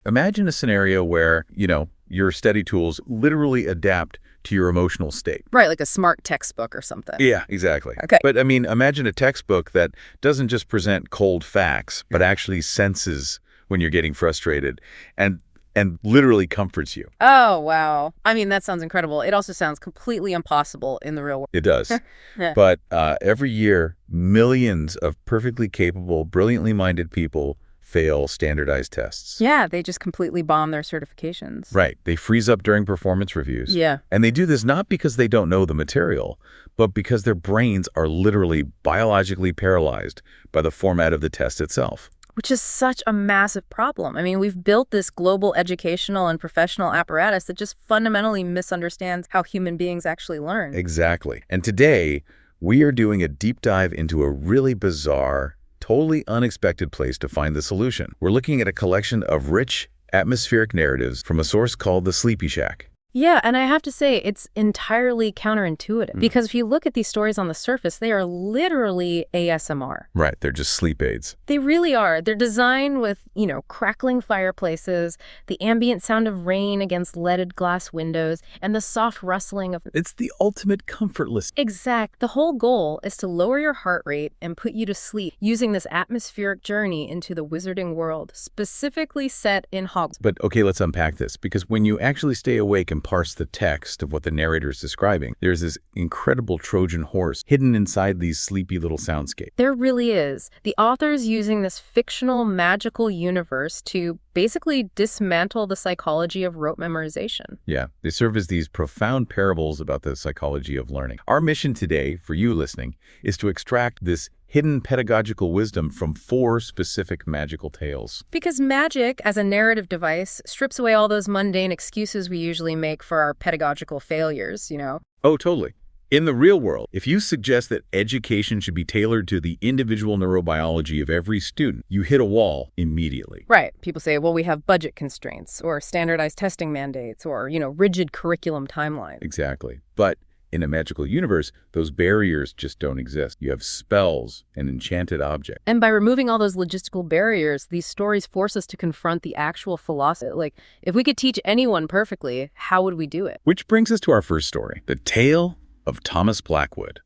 Imagine a scenario where, your study tools literally adapt to your emotional state. Right, like a smart textbook or something. Yeah, exactly. Okay. But imagine a textbook that doesn't just present cold facts, but actually senses when you're getting frustrated and literally comforts you. Oh, wow. That sounds incredible. It also sounds completely impossible in the real world. It does. Yeah. But every year, millions of perfectly capable, brilliantly minded people fail standardized tests. Yeah, they just completely bomb their certifications. Right. They freeze up during performance reviews. Yeah. And they do this not because they don't know the material, but because their brains are literally biologically paralyzed by the format of the test itself. Which is such a massive problem. We've built this global educational and professional apparatus that just fundamentally misunderstands how human beings actually learn. Exactly. And today, we are doing a deep dive into a really bizarre, totally unexpected place to find the solution. We're looking at a collection of rich, atmospheric narratives from a source called the Sleepy Shack. Yeah, and I have to say, it's entirely counterintuitive. Because if you look at these stories on the surface, they are literally ASMR. Right, they're just sleep aids. They really are. They're designed with, crackling fireplaces, the ambient sound of rain against leaded glass windows, and the soft rustling of... It's the ultimate comfort list. Exact. The whole goal is to lower your heart rate and put you to sleep using this atmospheric journey into the wizarding world, specifically set in Hogwarts. But okay, let's unpack this, because when you actually stay awake and parse the text of what the narrator is describing, there's this incredible Trojan horse hidden inside these sleepy little soundscapes. There really is. The author's using this fictional, magical universe to basically dismantle the psychology of rote memorization. Yeah, they serve as these profound parables about the psychology of learning. Our mission today, for you listening, is to extract this hidden pedagogical wisdom from 4 specific magical tales. Because magic, as a narrative device, strips away all those mundane excuses we usually make for our pedagogical failures, Oh, totally. In the real world, if you suggest that education should be tailored to the individual neurobiology of every student, you hit a wall immediately. Right. People say, well, we have budget constraints or standardized testing mandates or, rigid curriculum timelines. Exactly. But in a magical universe, those barriers just don't exist. You have spells and enchanted objects. And by removing all those logistical barriers, these stories force us to confront the actual philosophy. Like, if we could teach anyone perfectly, how would we do it? Which brings us to our first story, the tale of Thomas Blackwood.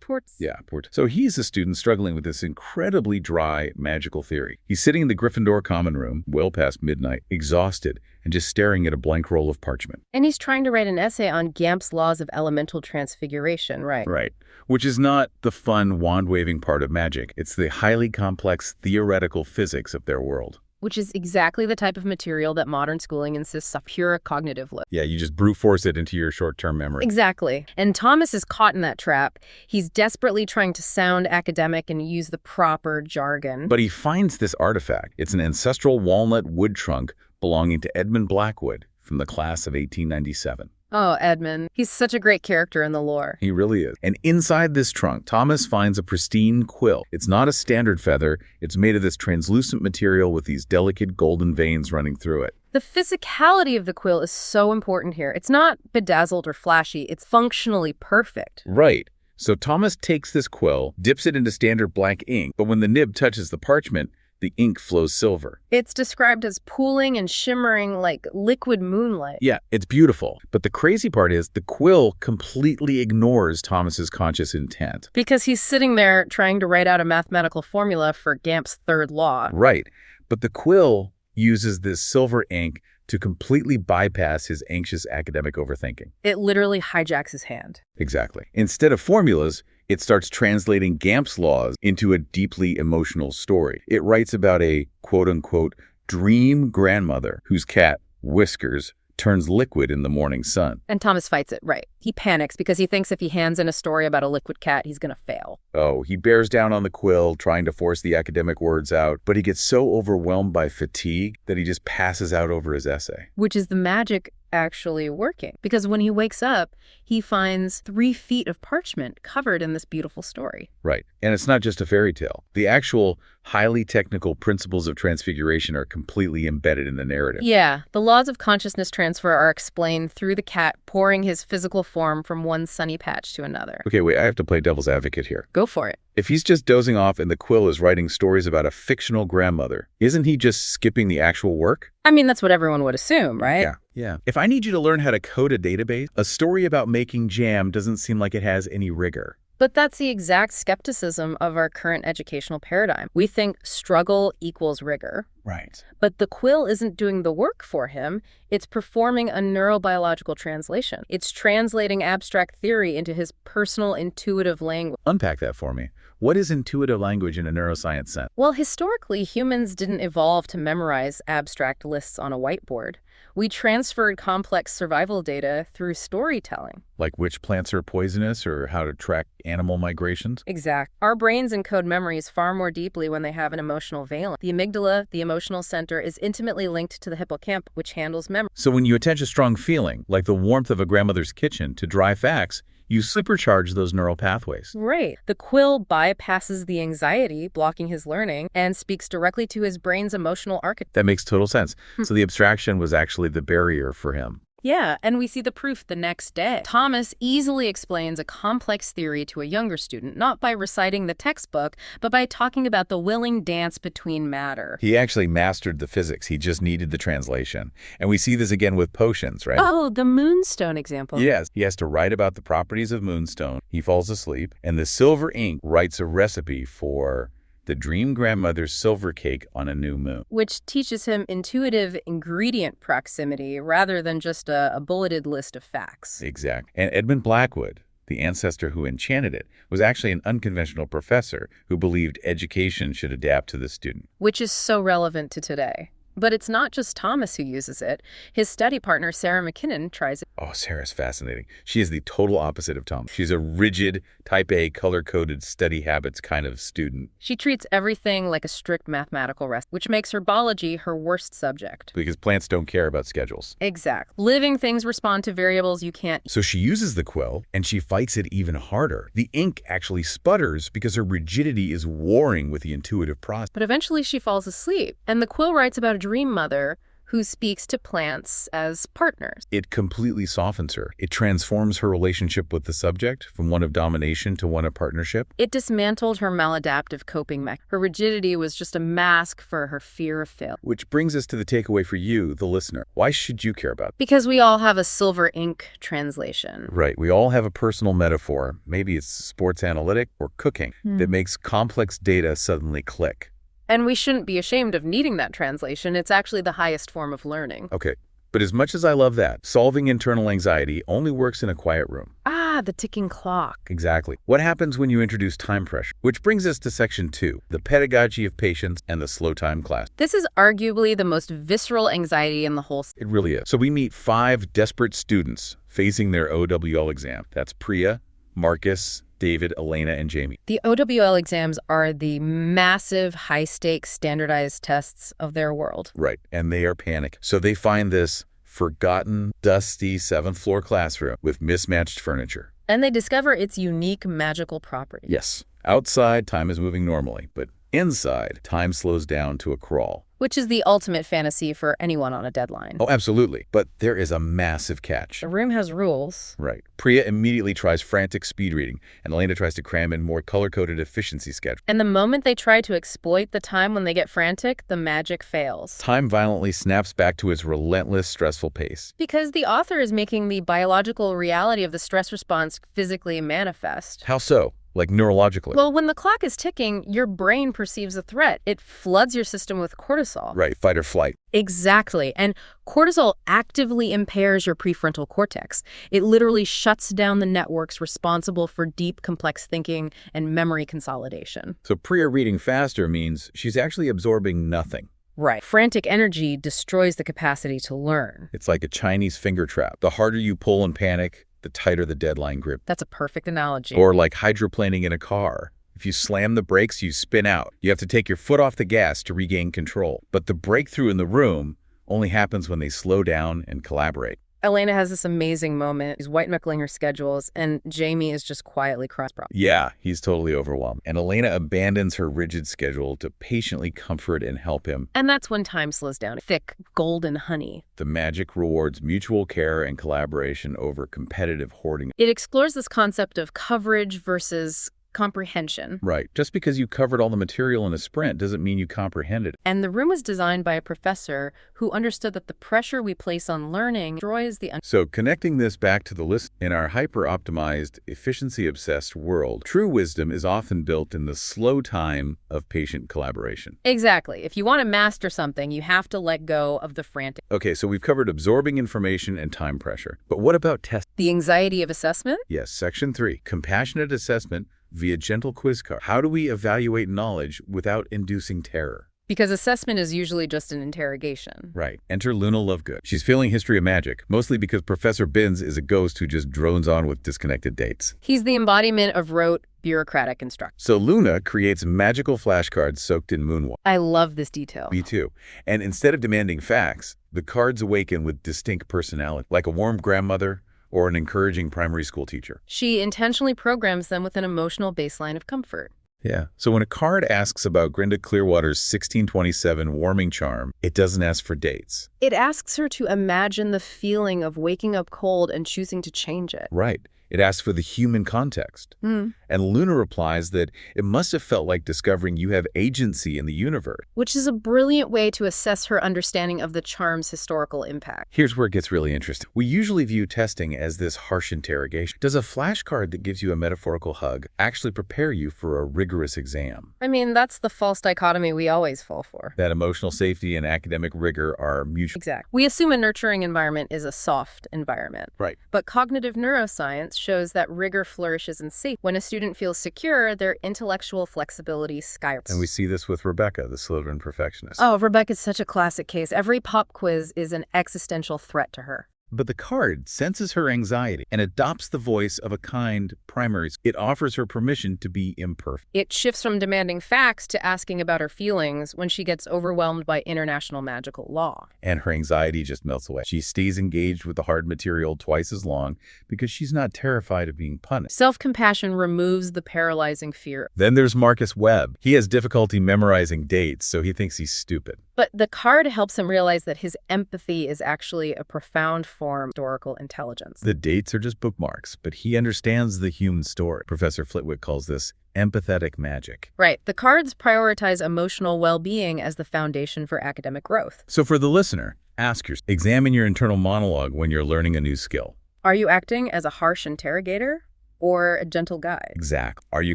Ports. Yeah, So he's a student struggling with this incredibly dry, magical theory. He's sitting in the Gryffindor common room, well past midnight, exhausted, and just staring at a blank roll of parchment. And he's trying to write an essay on Gamp's laws of elemental transfiguration, right? Right. Which is not the fun, wand-waving part of magic. It's the highly complex theoretical physics of their world. Which is exactly the type of material that modern schooling insists on pure cognitive lift. Yeah, you just brute force it into your short-term memory. Exactly. And Thomas is caught in that trap. He's desperately trying to sound academic and use the proper jargon. But he finds this artifact. It's an ancestral walnut wood trunk belonging to Edmund Blackwood from the class of 1897. Oh, Edmund. He's such a great character in the lore. He really is. And inside this trunk, Thomas finds a pristine quill. It's not a standard feather. It's made of this translucent material with these delicate golden veins running through it. The physicality of the quill is so important here. It's not bedazzled or flashy. It's functionally perfect. Right. So Thomas takes this quill, dips it into standard black ink, but when the nib touches the parchment, the ink flows silver. It's described as pooling and shimmering like liquid moonlight. Yeah, it's beautiful. But the crazy part is the quill completely ignores Thomas's conscious intent. Because he's sitting there trying to write out a mathematical formula for Gamp's third law. Right. But the quill uses this silver ink to completely bypass his anxious academic overthinking. It literally hijacks his hand. Exactly. Instead of formulas, it starts translating Gamp's laws into a deeply emotional story. It writes about a quote-unquote dream grandmother whose cat, Whiskers, turns liquid in the morning sun. And Thomas fights it, right. He panics because he thinks if he hands in a story about a liquid cat, he's going to fail. Oh, he bears down on the quill, trying to force the academic words out, but he gets so overwhelmed by fatigue that he just passes out over his essay. Which is the magic actually working. Because when he wakes up, he finds 3 feet of parchment covered in this beautiful story. Right. And it's not just a fairy tale. The actual highly technical principles of transfiguration are completely embedded in the narrative. Yeah, the laws of consciousness transfer are explained through the cat pouring his physical form from one sunny patch to another. Okay, wait, I have to play devil's advocate here. Go for it. If he's just dozing off and the quill is writing stories about a fictional grandmother, isn't he just skipping the actual work? I mean, that's what everyone would assume, right? Yeah. If I need you to learn how to code a database, a story about making jam doesn't seem like it has any rigor. But that's the exact skepticism of our current educational paradigm. We think struggle equals rigor. Right. But the quill isn't doing the work for him. It's performing a neurobiological translation. It's translating abstract theory into his personal intuitive language. Unpack that for me. What is intuitive language in a neuroscience sense? Well, historically, humans didn't evolve to memorize abstract lists on a whiteboard. We transferred complex survival data through storytelling. Like which plants are poisonous or how to track animal migrations? Exact. Our brains encode memories far more deeply when they have an emotional valence. The amygdala, the emotional center, is intimately linked to the hippocampus, which handles memory. So when you attach a strong feeling, like the warmth of a grandmother's kitchen, to dry facts, you supercharge those neural pathways. Right. The quill bypasses the anxiety blocking his learning and speaks directly to his brain's emotional architecture. That makes total sense. So the abstraction was actually the barrier for him. Yeah, and we see the proof the next day. Thomas easily explains a complex theory to a younger student, not by reciting the textbook, but by talking about the willing dance between matter. He actually mastered the physics. He just needed the translation. And we see this again with potions, right? Oh, the moonstone example. Yes. He has to write about the properties of moonstone. He falls asleep, and the silver ink writes a recipe for the dream grandmother's silver cake on a new moon. Which teaches him intuitive ingredient proximity rather than just a bulleted list of facts. Exact. And Edmund Blackwood, the ancestor who enchanted it, was actually an unconventional professor who believed education should adapt to the student. Which is so relevant to today. But it's not just Thomas who uses it. His study partner, Sarah McKinnon, tries it. Oh, Sarah's fascinating. She is the total opposite of Tom. She's a rigid, type A, color-coded study habits kind of student. She treats everything like a strict mathematical recipe, which makes herbology her worst subject. Because plants don't care about schedules. Exact. Living things respond to variables you can't. So she uses the quill, and she fights it even harder. The ink actually sputters because her rigidity is warring with the intuitive process. But eventually she falls asleep, and the quill writes about a dream mother who speaks to plants as partners. It completely softens her. It transforms her relationship with the subject from one of domination to one of partnership. It dismantled her maladaptive coping mechanism. Her rigidity was just a mask for her fear of failure. Which brings us to the takeaway for you, the listener. Why should you care about it? Because we all have a silver ink translation. Right. We all have a personal metaphor. Maybe it's sports analytic or cooking that makes complex data suddenly click. And we shouldn't be ashamed of needing that translation. It's actually the highest form of learning. Okay. But as much as I love that, solving internal anxiety only works in a quiet room. Ah, the ticking clock. Exactly. What happens when you introduce time pressure? Which brings us to section 2, the pedagogy of patience and the slow time class. This is arguably the most visceral anxiety in the whole. It really is. So we meet 5 desperate students facing their OWL exam. That's Priya, Marcus, David, Elena, and Jamie. The OWL exams are the massive, high-stakes, standardized tests of their world. Right, and they are panicked. So they find this forgotten, dusty 7th-floor classroom with mismatched furniture. And they discover its unique magical properties. Yes, outside, time is moving normally, but inside, time slows down to a crawl. Which is the ultimate fantasy for anyone on a deadline. Oh, absolutely. But there is a massive catch. The room has rules. Right. Priya immediately tries frantic speed reading, and Elena tries to cram in more color-coded efficiency schedule. And the moment they try to exploit the time when they get frantic, the magic fails. Time violently snaps back to its relentless, stressful pace. Because the author is making the biological reality of the stress response physically manifest. How so? Like neurologically? Well, when the clock is ticking, your brain perceives a threat. It floods your system with cortisol. Right, fight or flight. Exactly. And cortisol actively impairs your prefrontal cortex. It literally shuts down the networks responsible for deep, complex thinking and memory consolidation. So Priya reading faster means she's actually absorbing nothing. Right. Frantic energy destroys the capacity to learn. It's like a Chinese finger trap. The harder you pull and panic, the tighter the deadline grip. That's a perfect analogy. Or like hydroplaning in a car. If you slam the brakes, you spin out. You have to take your foot off the gas to regain control. But the breakthrough in the room only happens when they slow down and collaborate. Elena has this amazing moment. She's white-knuckling her schedules, and Jamie is just quietly cross-proud. Yeah, he's totally overwhelmed. And Elena abandons her rigid schedule to patiently comfort and help him. And that's when time slows down. Thick, golden honey. The magic rewards mutual care and collaboration over competitive hoarding. It explores this concept of coverage versus comprehension. Right. Just because you covered all the material in a sprint doesn't mean you comprehended it. And the room was designed by a professor who understood that the pressure we place on learning destroys the... So connecting this back to the list, in our hyper-optimized, efficiency-obsessed world, true wisdom is often built in the slow time of patient collaboration. Exactly. If you want to master something, you have to let go of the frantic. Okay, so we've covered absorbing information and time pressure. But what about testing? The anxiety of assessment? Yes, Section 3, compassionate assessment via gentle quiz card. How do we evaluate knowledge without inducing terror? Because assessment is usually just an interrogation. Right. Enter Luna Lovegood. She's feeling history of magic, mostly because Professor Binns is a ghost who just drones on with disconnected dates. He's the embodiment of rote, bureaucratic instruction. So Luna creates magical flashcards soaked in moonwater. I love this detail. Me too. And instead of demanding facts, the cards awaken with distinct personality, like a warm grandmother or an encouraging primary school teacher. She intentionally programs them with an emotional baseline of comfort. Yeah. So when a card asks about Grinda Clearwater's 1627 warming charm, it doesn't ask for dates. It asks her to imagine the feeling of waking up cold and choosing to change it. Right. It asks for the human context. And Luna replies that it must have felt like discovering you have agency in the universe. Which is a brilliant way to assess her understanding of the charm's historical impact. Here's where it gets really interesting. We usually view testing as this harsh interrogation. Does a flashcard that gives you a metaphorical hug actually prepare you for a rigorous exam? I mean, that's the false dichotomy we always fall for. That emotional safety and academic rigor are mutual. Exactly. We assume a nurturing environment is a soft environment. Right. But cognitive neuroscience shows that rigor flourishes in safety. When a student feels secure, their intellectual flexibility skyrockets. And we see this with Rebecca, the Slytherin perfectionist. Oh, Rebecca's such a classic case. Every pop quiz is an existential threat to her. But the card senses her anxiety and adopts the voice of a kind primary. It offers her permission to be imperfect. It shifts from demanding facts to asking about her feelings when she gets overwhelmed by international magical law. And her anxiety just melts away. She stays engaged with the hard material twice as long because she's not terrified of being punished. Self-compassion removes the paralyzing fear. Then there's Marcus Webb. He has difficulty memorizing dates, so he thinks he's stupid. But the card helps him realize that his empathy is actually a profound form of historical intelligence. The dates are just bookmarks, but he understands the human story. Professor Flitwick calls this empathetic magic. Right. The cards prioritize emotional well-being as the foundation for academic growth. So for the listener, ask yourself, examine your internal monologue when you're learning a new skill. Are you acting as a harsh interrogator or a gentle guide? Exactly. Are you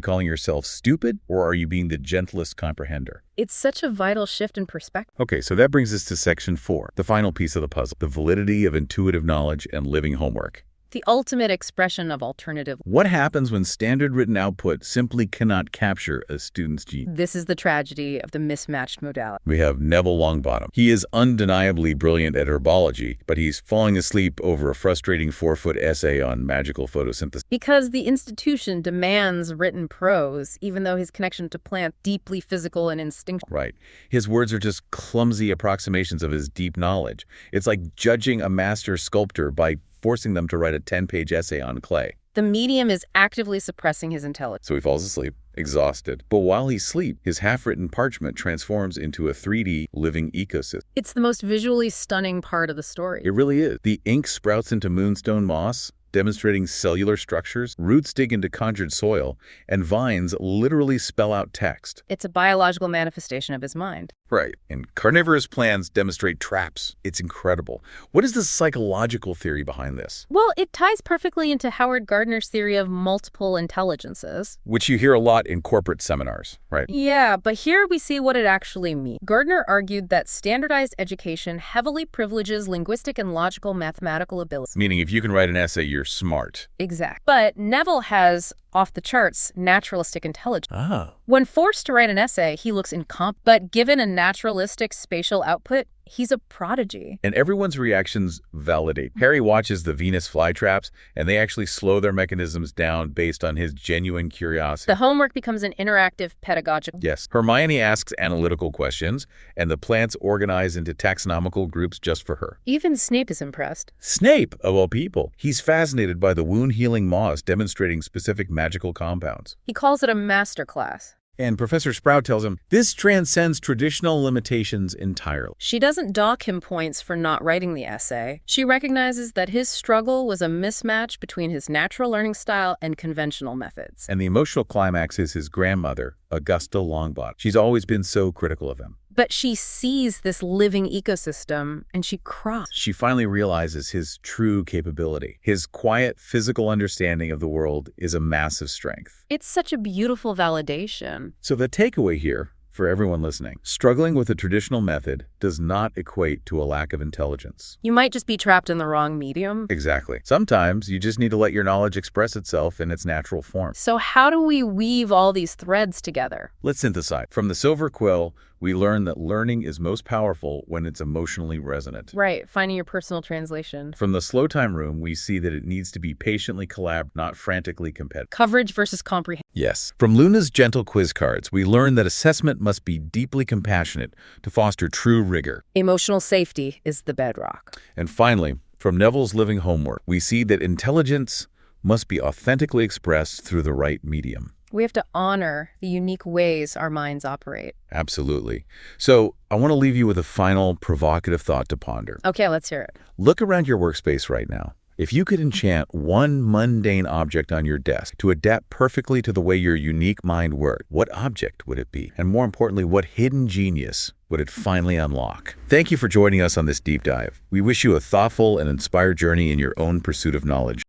calling yourself stupid, or are you being the gentlest comprehender? It's such a vital shift in perspective. Okay, so that brings us to Section 4, the final piece of the puzzle, the validity of intuitive knowledge and living homework. The ultimate expression of alternative. What happens when standard written output simply cannot capture a student's genius? This is the tragedy of the mismatched modality. We have Neville Longbottom. He is undeniably brilliant at herbology, but he's falling asleep over a frustrating 4-foot essay on magical photosynthesis. Because the institution demands written prose, even though his connection to plants deeply physical and instinctual. Right. His words are just clumsy approximations of his deep knowledge. It's like judging a master sculptor by forcing them to write a 10-page essay on clay. The medium is actively suppressing his intelligence. So he falls asleep, exhausted. But while he sleeps, his half-written parchment transforms into a 3D living ecosystem. It's the most visually stunning part of the story. It really is. The ink sprouts into moonstone moss, demonstrating cellular structures, roots dig into conjured soil, and vines literally spell out text. It's a biological manifestation of his mind. Right. And carnivorous plants demonstrate traps. It's incredible. What is the psychological theory behind this? Well, it ties perfectly into Howard Gardner's theory of multiple intelligences. Which you hear a lot in corporate seminars, right? Yeah, but here we see what it actually means. Gardner argued that standardized education heavily privileges linguistic and logical mathematical abilities. Meaning if you can write an essay, you're smart. Exact. But Neville has off-the-charts naturalistic intelligence. Ah. When forced to write an essay, he looks incompetent, but given a naturalistic spatial output, he's a prodigy. And everyone's reactions validate. Harry watches the Venus flytraps, and they actually slow their mechanisms down based on his genuine curiosity. The homework becomes an interactive pedagogical. Yes. Hermione asks analytical questions, and the plants organize into taxonomical groups just for her. Even Snape is impressed. Snape, of all people. He's fascinated by the wound-healing moss demonstrating specific magical compounds. He calls it a masterclass. And Professor Sprout tells him, this transcends traditional limitations entirely. She doesn't dock him points for not writing the essay. She recognizes that his struggle was a mismatch between his natural learning style and conventional methods. And the emotional climax is his grandmother, Augusta Longbottom. She's always been so critical of him. But she sees this living ecosystem, and she cries. She finally realizes his true capability. His quiet, physical understanding of the world is a massive strength. It's such a beautiful validation. So the takeaway here, for everyone listening, struggling with a traditional method does not equate to a lack of intelligence. You might just be trapped in the wrong medium. Exactly. Sometimes you just need to let your knowledge express itself in its natural form. So how do we weave all these threads together? Let's synthesize. From the silver quill, we learn that learning is most powerful when it's emotionally resonant. Right, finding your personal translation. From the slow time room, we see that it needs to be patiently collaborative, not frantically competitive. Coverage versus comprehension. Yes. From Luna's gentle quiz cards, we learn that assessment must be deeply compassionate to foster true rigor. Emotional safety is the bedrock. And finally, from Neville's living homework, we see that intelligence must be authentically expressed through the right medium. We have to honor the unique ways our minds operate. Absolutely. So I want to leave you with a final provocative thought to ponder. Okay, let's hear it. Look around your workspace right now. If you could enchant one mundane object on your desk to adapt perfectly to the way your unique mind worked, what object would it be? And more importantly, what hidden genius would it finally unlock? Thank you for joining us on this deep dive. We wish you a thoughtful and inspired journey in your own pursuit of knowledge.